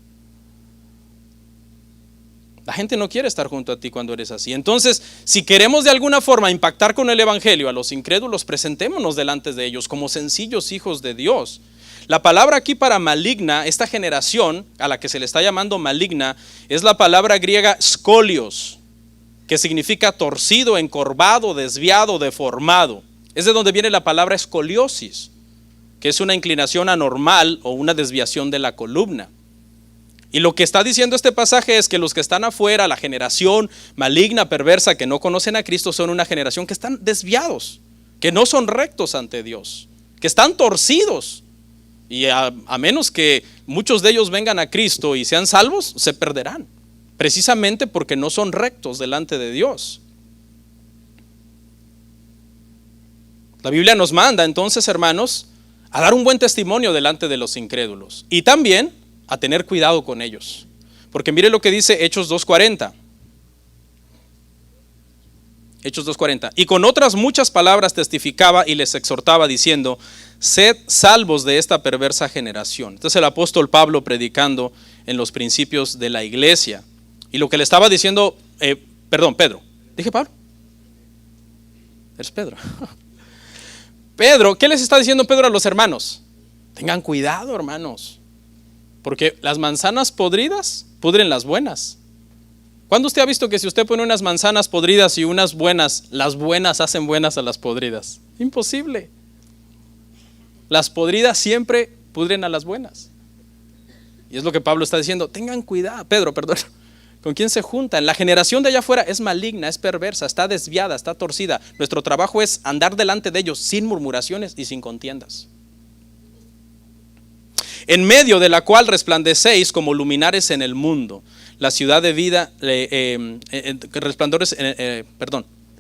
La gente no quiere estar junto a ti cuando eres así. Entonces, si queremos de alguna forma impactar con el evangelio a los incrédulos, presentémonos delante de ellos como sencillos hijos de Dios. La palabra aquí para maligna, esta generación a la que se le está llamando maligna, es la palabra griega skolios, que significa torcido, encorvado, desviado, deformado. Es de donde viene la palabra escoliosis, que es una inclinación anormal o una desviación de la columna. Y lo que está diciendo este pasaje es que los que están afuera, la generación maligna, perversa, que no conocen a Cristo, son una generación que están desviados, que no son rectos ante Dios, que están torcidos. Y a menos que muchos de ellos vengan a Cristo y sean salvos, se perderán, precisamente porque no son rectos delante de Dios. La Biblia nos manda entonces, hermanos, a dar un buen testimonio delante de los incrédulos y también a tener cuidado con ellos. Porque mire lo que dice Hechos 2:40. Hechos 2:40. Y con otras muchas palabras testificaba y les exhortaba diciendo: sed salvos de esta perversa generación. Entonces el apóstol Pablo predicando en los principios de la iglesia. Y lo que le estaba diciendo, Pedro. ¿Dije Pablo? Es Pedro. Pedro, ¿qué les está diciendo Pedro a los hermanos? Tengan cuidado, hermanos. Porque las manzanas podridas pudren las buenas. ¿Cuándo usted ha visto que si usted pone unas manzanas podridas y unas buenas, las buenas hacen buenas a las podridas? Imposible. Las podridas siempre pudren a las buenas. Y es lo que Pablo está diciendo. Tengan cuidado, Pedro, perdón. ¿Con quién se juntan? La generación de allá afuera es maligna, es perversa, está desviada, está torcida. Nuestro trabajo es andar delante de ellos sin murmuraciones y sin contiendas. En medio de la cual resplandecéis como luminares en el mundo, la ciudad de vida,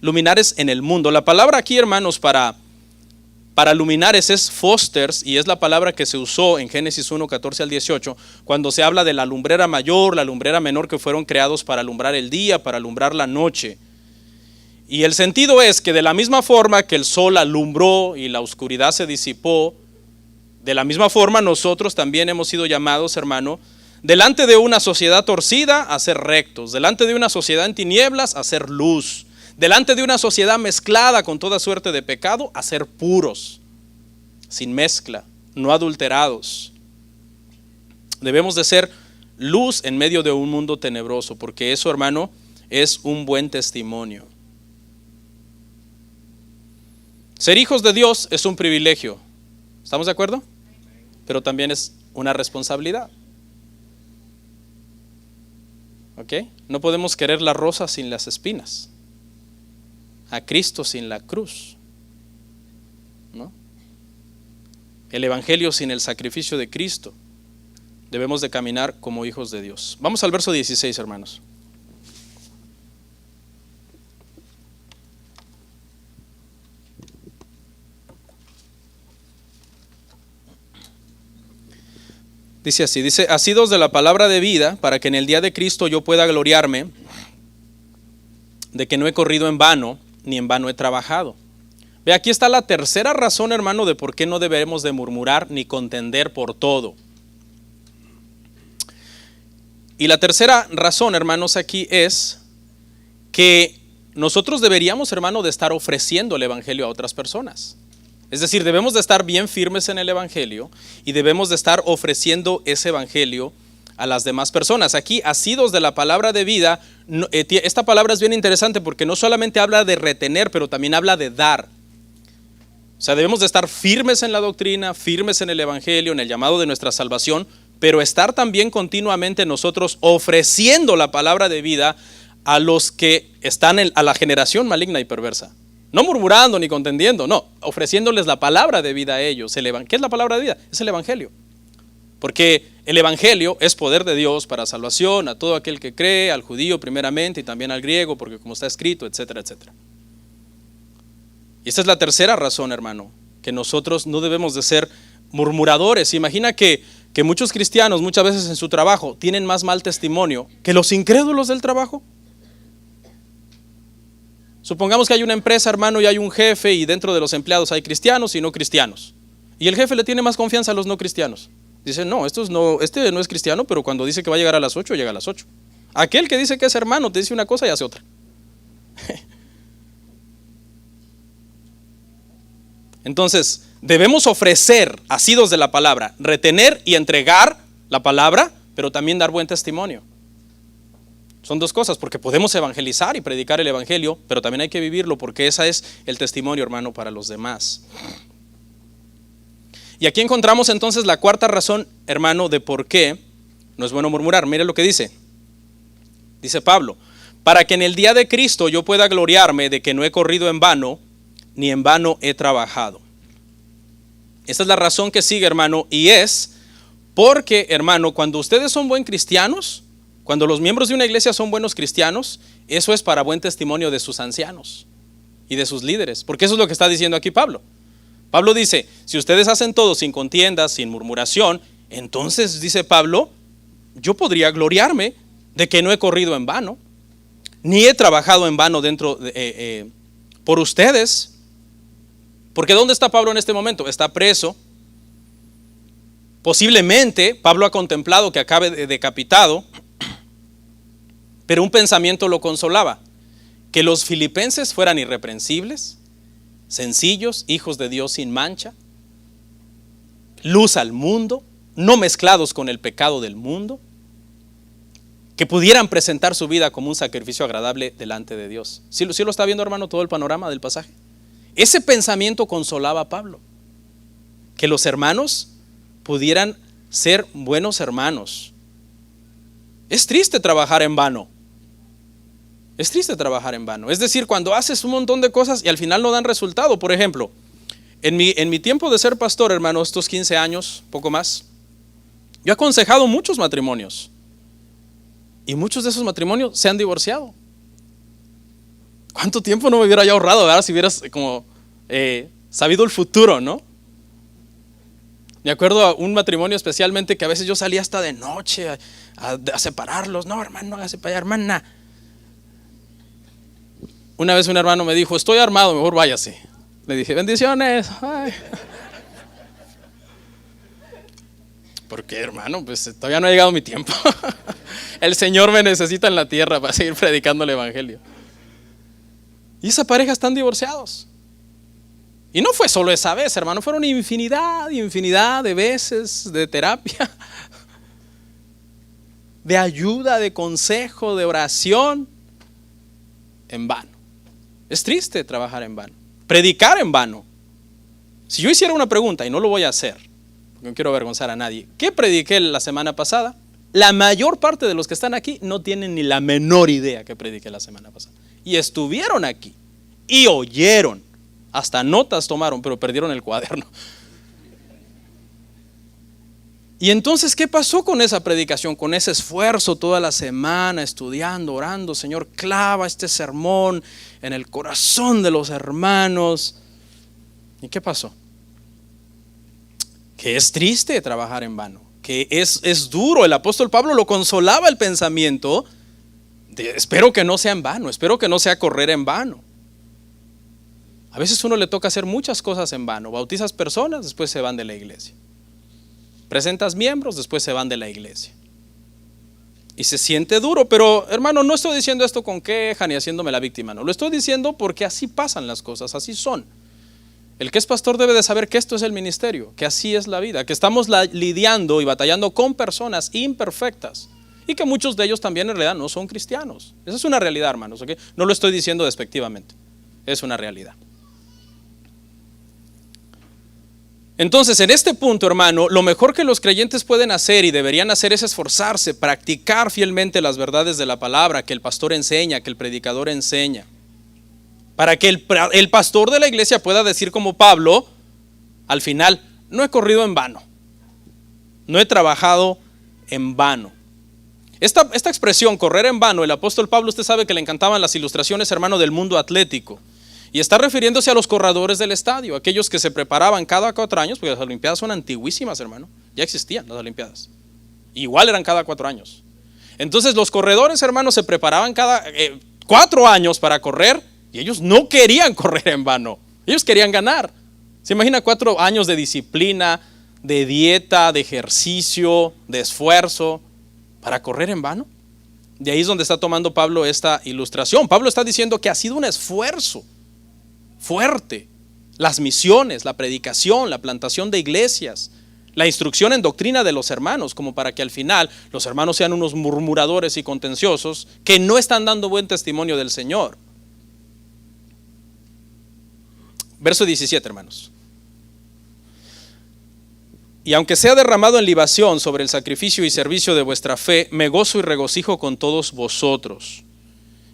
luminares en el mundo. La palabra aquí, hermanos, para luminares es fosters, y es la palabra que se usó en Génesis 1, 14 al 18, cuando se habla de la lumbrera mayor, la lumbrera menor, que fueron creados para alumbrar el día, para alumbrar la noche. Y el sentido es que de la misma forma que el sol alumbró y la oscuridad se disipó, de la misma forma nosotros también hemos sido llamados, hermano, delante de una sociedad torcida a ser rectos, delante de una sociedad en tinieblas a ser luz, delante de una sociedad mezclada con toda suerte de pecado a ser puros, sin mezcla, no adulterados. Debemos de ser luz en medio de un mundo tenebroso, porque eso, hermano, es un buen testimonio. Ser hijos de Dios es un privilegio. ¿Estamos de acuerdo? Pero también es una responsabilidad. ¿Ok? No podemos querer la rosa sin las espinas, a Cristo sin la cruz, ¿no? El evangelio sin el sacrificio de Cristo. Debemos de caminar como hijos de Dios. Vamos al verso 16, hermanos. Dice así, asidos de la palabra de vida, para que en el día de Cristo yo pueda gloriarme de que no he corrido en vano, ni en vano he trabajado. Ve, aquí está la tercera razón, hermano, de por qué no debemos de murmurar ni contender por todo. Y la tercera razón, hermanos, aquí es que nosotros deberíamos, hermano, de estar ofreciendo el evangelio a otras personas. Es decir, debemos de estar bien firmes en el evangelio y debemos de estar ofreciendo ese evangelio a las demás personas. Aquí, asidos de la palabra de vida, esta palabra es bien interesante porque no solamente habla de retener, pero también habla de dar. O sea, debemos de estar firmes en la doctrina, firmes en el evangelio, en el llamado de nuestra salvación, pero estar también continuamente nosotros ofreciendo la palabra de vida a los que están a la generación maligna y perversa. No murmurando ni contendiendo, no, ofreciéndoles la palabra de vida a ellos. ¿Qué es la palabra de vida? Es el evangelio. Porque el evangelio es poder de Dios para salvación a todo aquel que cree, al judío primeramente y también al griego, porque como está escrito, etcétera, etcétera. Y esta es la tercera razón, hermano, que nosotros no debemos de ser murmuradores. Imagina que muchos cristianos muchas veces en su trabajo tienen más mal testimonio que los incrédulos del trabajo. Supongamos que hay una empresa, hermano, y hay un jefe, y dentro de los empleados hay cristianos y no cristianos. Y el jefe le tiene más confianza a los no cristianos. Dice, no, este no es cristiano, pero cuando dice que va a llegar a las 8, llega a las 8. Aquel que dice que es hermano te dice una cosa y hace otra. Entonces, debemos ofrecer, asidos de la palabra, retener y entregar la palabra, pero también dar buen testimonio. Son dos cosas, porque podemos evangelizar y predicar el evangelio, pero también hay que vivirlo, porque ese es el testimonio, hermano, para los demás. Y aquí encontramos entonces la cuarta razón, hermano, de por qué no es bueno murmurar. Mire lo que dice. Dice Pablo: para que en el día de Cristo yo pueda gloriarme de que no he corrido en vano, ni en vano he trabajado. Esta es la razón que sigue, hermano, y es porque, hermano, cuando ustedes son buen cristianos, cuando los miembros de una iglesia son buenos cristianos, eso es para buen testimonio de sus ancianos y de sus líderes, porque eso es lo que está diciendo aquí Pablo. Pablo dice, si ustedes hacen todo sin contiendas, sin murmuración, entonces, dice Pablo, yo podría gloriarme de que no he corrido en vano, ni he trabajado en vano por ustedes. Porque ¿dónde está Pablo en este momento? Está preso. Posiblemente Pablo ha contemplado que acabe decapitado, pero un pensamiento lo consolaba: que los filipenses fueran irreprensibles, sencillos, hijos de Dios sin mancha, luz al mundo, no mezclados con el pecado del mundo, que pudieran presentar su vida como un sacrificio agradable delante de Dios. ¿Sí lo está viendo, hermano, todo el panorama del pasaje? Ese pensamiento consolaba a Pablo, que los hermanos pudieran ser buenos hermanos. Es triste trabajar en vano. Es triste trabajar en vano. Es decir, cuando haces un montón de cosas y al final no dan resultado. Por ejemplo, en mi tiempo de ser pastor, hermano, estos 15 años, poco más, yo he aconsejado muchos matrimonios. Y muchos de esos matrimonios se han divorciado. ¿Cuánto tiempo no me hubiera ya ahorrado, verdad? Si hubieras como sabido el futuro, ¿no? Me acuerdo a un matrimonio especialmente que a veces yo salía hasta de noche a separarlos. No, hermano, no hágase para allá, hermana. Una vez un hermano me dijo, estoy armado, mejor váyase. Le dije, bendiciones. Ay. ¿Por qué, hermano? Pues todavía no ha llegado mi tiempo. El Señor me necesita en la tierra para seguir predicando el evangelio. Y esa pareja están divorciados. Y no fue solo esa vez, hermano, fueron infinidad de veces de terapia, de ayuda, de consejo, de oración, en vano. Es triste trabajar en vano, predicar en vano. Si yo hiciera una pregunta, y no lo voy a hacer, porque no quiero avergonzar a nadie, ¿qué prediqué la semana pasada? La mayor parte de los que están aquí no tienen ni la menor idea que prediqué la semana pasada. Y estuvieron aquí, y oyeron, hasta notas tomaron, pero perdieron el cuaderno. Y entonces, ¿qué pasó con esa predicación? Con ese esfuerzo toda la semana, estudiando, orando, Señor, clava este sermón en el corazón de los hermanos. ¿Y qué pasó? Que es triste trabajar en vano, que es duro. El apóstol Pablo lo consolaba el pensamiento de, espero que no sea en vano, espero que no sea correr en vano. A veces uno le toca hacer muchas cosas en vano. Bautizas personas, después se van de la iglesia. Presentas miembros, después se van de la iglesia. Y se siente duro, pero hermano, no estoy diciendo esto con queja ni haciéndome la víctima, no. Lo estoy diciendo porque así pasan las cosas, así son. El que es pastor debe de saber que esto es el ministerio, que así es la vida, que estamos lidiando y batallando con personas imperfectas y que muchos de ellos también en realidad no son cristianos. Esa es una realidad, hermanos, ¿okay? No lo estoy diciendo despectivamente, es una realidad. Entonces, en este punto, hermano, lo mejor que los creyentes pueden hacer y deberían hacer es esforzarse, practicar fielmente las verdades de la palabra que el pastor enseña, que el predicador enseña, para que el pastor de la iglesia pueda decir como Pablo, al final, no he corrido en vano, no he trabajado en vano. Esta expresión, correr en vano, el apóstol Pablo, usted sabe que le encantaban las ilustraciones, hermano, del mundo atlético. Y está refiriéndose a los corredores del estadio, aquellos que se preparaban cada 4 años, porque las olimpiadas son antiguísimas, hermano. Ya existían las olimpiadas. Igual eran cada 4 años. Entonces los corredores, hermanos, se preparaban cada 4 años para correr y ellos no querían correr en vano. Ellos querían ganar. ¿Se imagina 4 años de disciplina, de dieta, de ejercicio, de esfuerzo para correr en vano? De ahí es donde está tomando Pablo esta ilustración. Pablo está diciendo que ha sido un esfuerzo fuerte. Las misiones, la predicación, la plantación de iglesias, la instrucción en doctrina de los hermanos, como para que al final los hermanos sean unos murmuradores y contenciosos que no están dando buen testimonio del Señor. Verso 17, hermanos. Y aunque sea derramado en libación sobre el sacrificio y servicio de vuestra fe, me gozo y regocijo con todos vosotros.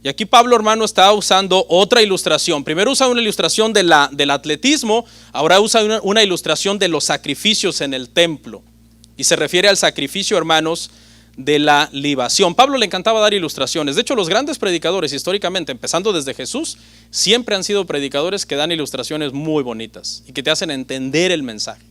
Y aquí Pablo, hermano, está usando otra ilustración. Primero usa una ilustración del atletismo, ahora usa una ilustración de los sacrificios en el templo. Y se refiere al sacrificio, hermanos, de la libación. Pablo le encantaba dar ilustraciones. De hecho, los grandes predicadores históricamente, empezando desde Jesús, siempre han sido predicadores que dan ilustraciones muy bonitas y que te hacen entender el mensaje.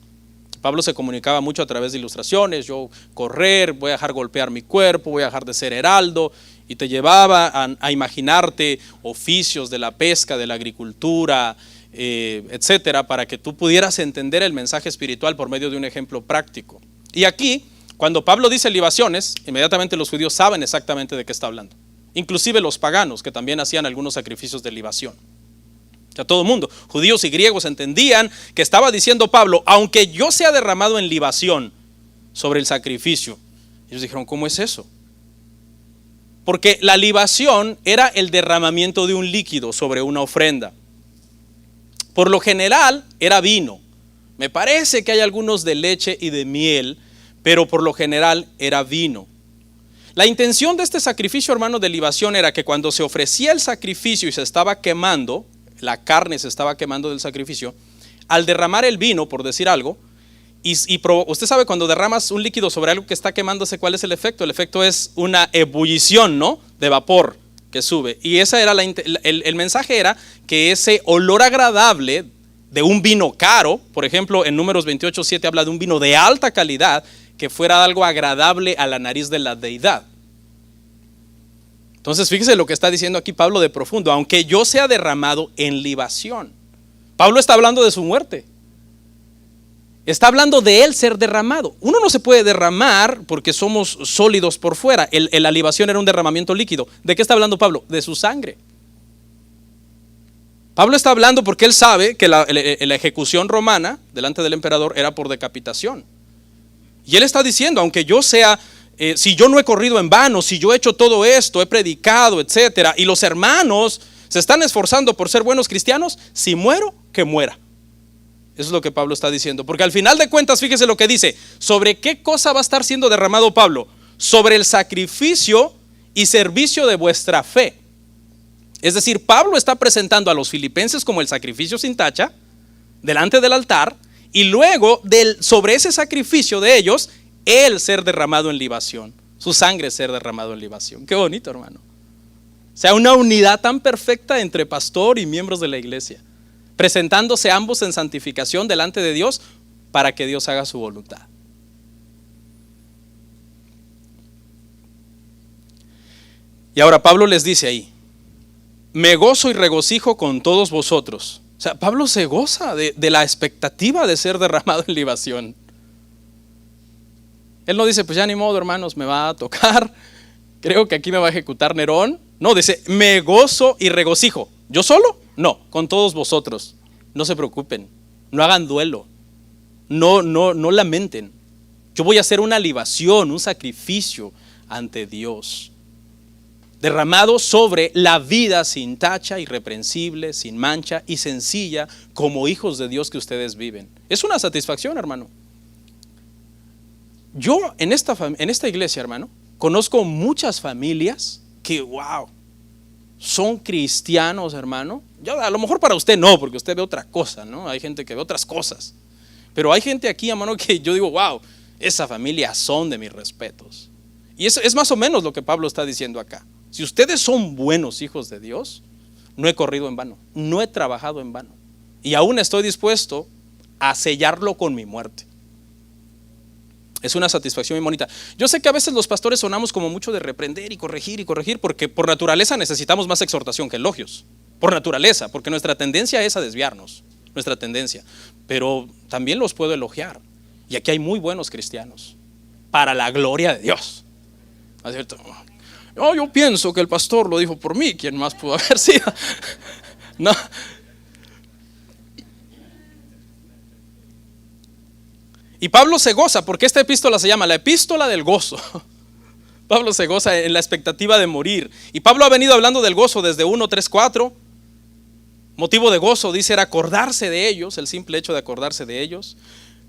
Pablo se comunicaba mucho a través de ilustraciones. Yo correr, voy a dejar golpear mi cuerpo, voy a dejar de ser heraldo. Y te llevaba a imaginarte oficios de la pesca, de la agricultura, etcétera, para que tú pudieras entender el mensaje espiritual por medio de un ejemplo práctico. Y aquí, cuando Pablo dice libaciones, inmediatamente los judíos saben exactamente de qué está hablando. Inclusive los paganos, que también hacían algunos sacrificios de libación. O sea, todo el mundo, judíos y griegos, entendían que estaba diciendo Pablo, aunque yo sea derramado en libación sobre el sacrificio. Ellos dijeron, ¿cómo es eso? Porque la libación era el derramamiento de un líquido sobre una ofrenda. Por lo general era vino. Me parece que hay algunos de leche y de miel, pero por lo general era vino. La intención de este sacrificio, hermano, de libación era que cuando se ofrecía el sacrificio y se estaba quemando, la carne se estaba quemando del sacrificio, al derramar el vino, por decir algo, usted sabe cuando derramas un líquido sobre algo que está quemándose, ¿cuál es el efecto? El efecto es una ebullición, ¿no? De vapor que sube. Y esa era el mensaje era que ese olor agradable de un vino caro, por ejemplo, en Números 28:7 habla de un vino de alta calidad, que fuera algo agradable a la nariz de la deidad. Entonces fíjese lo que está diciendo aquí Pablo de profundo, aunque yo sea derramado en libación. Pablo está hablando de su muerte. Está hablando de él ser derramado. Uno no se puede derramar porque somos sólidos por fuera. La libación era un derramamiento líquido. ¿De qué está hablando Pablo? De su sangre. Pablo está hablando porque él sabe que la ejecución romana delante del emperador era por decapitación. Y él está diciendo, aunque yo sea, si yo no he corrido en vano, si yo he hecho todo esto, he predicado, etcétera, y los hermanos se están esforzando por ser buenos cristianos, si muero, que muera. Eso es lo que Pablo está diciendo, porque al final de cuentas, fíjese lo que dice, ¿sobre qué cosa va a estar siendo derramado Pablo? Sobre el sacrificio y servicio de vuestra fe. Es decir, Pablo está presentando a los filipenses como el sacrificio sin tacha, delante del altar, y luego sobre ese sacrificio de ellos, él ser derramado en libación, su sangre ser derramado en libación. Qué bonito, hermano. O sea, una unidad tan perfecta entre pastor y miembros de la iglesia, presentándose ambos en santificación delante de Dios para que Dios haga su voluntad. Y ahora Pablo les dice ahí, me gozo y regocijo con todos vosotros. O sea, Pablo se goza de la expectativa de ser derramado en libación. Él no dice, pues ya ni modo, hermanos, me va a tocar, creo que aquí me va a ejecutar Nerón. No, dice, me gozo y regocijo. ¿Yo solo? No, con todos vosotros. No se preocupen, no hagan duelo, no lamenten. Yo voy a hacer una libación, un sacrificio ante Dios, derramado sobre la vida sin tacha, irreprensible, sin mancha y sencilla, como hijos de Dios que ustedes viven. Es una satisfacción, hermano. Yo en esta iglesia, hermano, conozco muchas familias que, wow, son cristianos, hermano. A lo mejor para usted no, porque usted ve otra cosa, ¿no? Hay gente que ve otras cosas. Pero hay gente aquí, hermano, que yo digo, wow, esa familia son de mis respetos. Y eso es más o menos lo que Pablo está diciendo acá. Si ustedes son buenos hijos de Dios, no he corrido en vano, no he trabajado en vano. Y aún estoy dispuesto a sellarlo con mi muerte. Es una satisfacción muy bonita. Yo sé que a veces los pastores sonamos como mucho de reprender y corregir, porque por naturaleza necesitamos más exhortación que elogios. Por naturaleza, porque nuestra tendencia es a desviarnos, nuestra tendencia. Pero también los puedo elogiar. Y aquí hay muy buenos cristianos, para la gloria de Dios. ¿No es cierto? Oh, yo pienso que el pastor lo dijo por mí. ¿Quién más pudo haber sido? No. Y Pablo se goza porque esta epístola se llama la epístola del gozo. Pablo se goza en la expectativa de morir. Y Pablo ha venido hablando del gozo desde 1, 3, 4. Motivo de gozo, dice, era acordarse de ellos, el simple hecho de acordarse de ellos.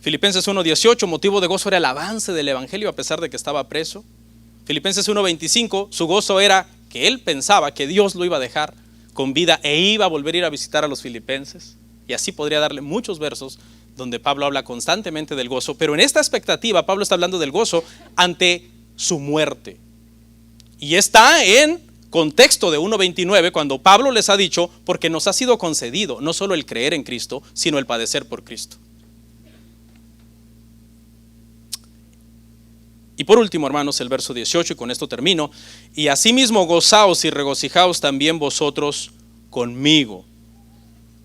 Filipenses 1:18, motivo de gozo era el avance del evangelio a pesar de que estaba preso. Filipenses 1:25, su gozo era que él pensaba que Dios lo iba a dejar con vida e iba a volver a ir a visitar a los filipenses. Y así podría darle muchos versos donde Pablo habla constantemente del gozo. Pero en esta expectativa Pablo está hablando del gozo ante su muerte. Y está en contexto de 1:29 cuando Pablo les ha dicho, porque nos ha sido concedido no solo el creer en Cristo, sino el padecer por Cristo. Y por último, hermanos, el verso 18, y con esto termino. Y asimismo gozaos y regocijaos también vosotros conmigo.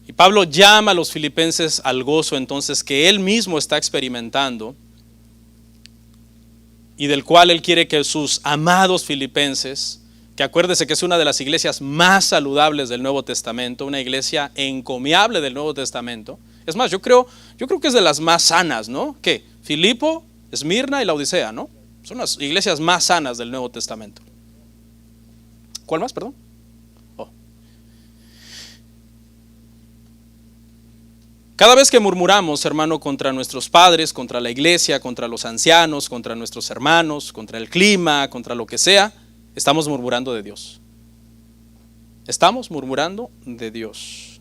Y Pablo llama a los filipenses al gozo entonces que él mismo está experimentando y del cual él quiere que sus amados filipenses, que acuérdese que es una de las iglesias más saludables del Nuevo Testamento, una iglesia encomiable del Nuevo Testamento. Es más, yo creo que es de las más sanas, ¿no? ¿Qué? Filipo, Esmirna y Laodicea, ¿no? Son las iglesias más sanas del Nuevo Testamento. ¿Cuál más, perdón? Cada vez que murmuramos, hermano, contra nuestros padres, contra la iglesia, contra los ancianos, contra nuestros hermanos, contra el clima, contra lo que sea, estamos murmurando de Dios. Estamos murmurando de Dios.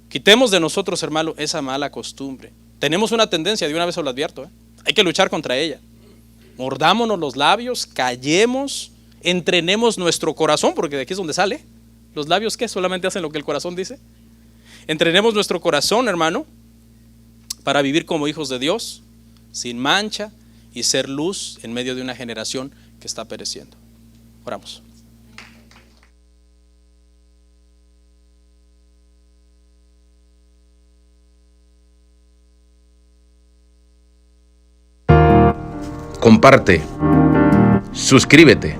Quitemos de nosotros, hermano, esa mala costumbre. Tenemos una tendencia, de una vez os lo advierto, hay que luchar contra ella. Mordámonos los labios, callemos, entrenemos nuestro corazón, porque de aquí es donde sale. ¿Los labios qué? ¿Solamente hacen lo que el corazón dice? Entrenemos nuestro corazón, hermano, para vivir como hijos de Dios, sin mancha y ser luz en medio de una generación que está pereciendo. Oramos. Comparte, suscríbete,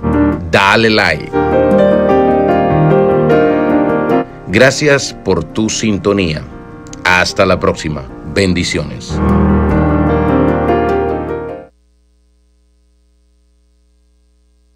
dale like. Gracias por tu sintonía. Hasta la próxima. Bendiciones.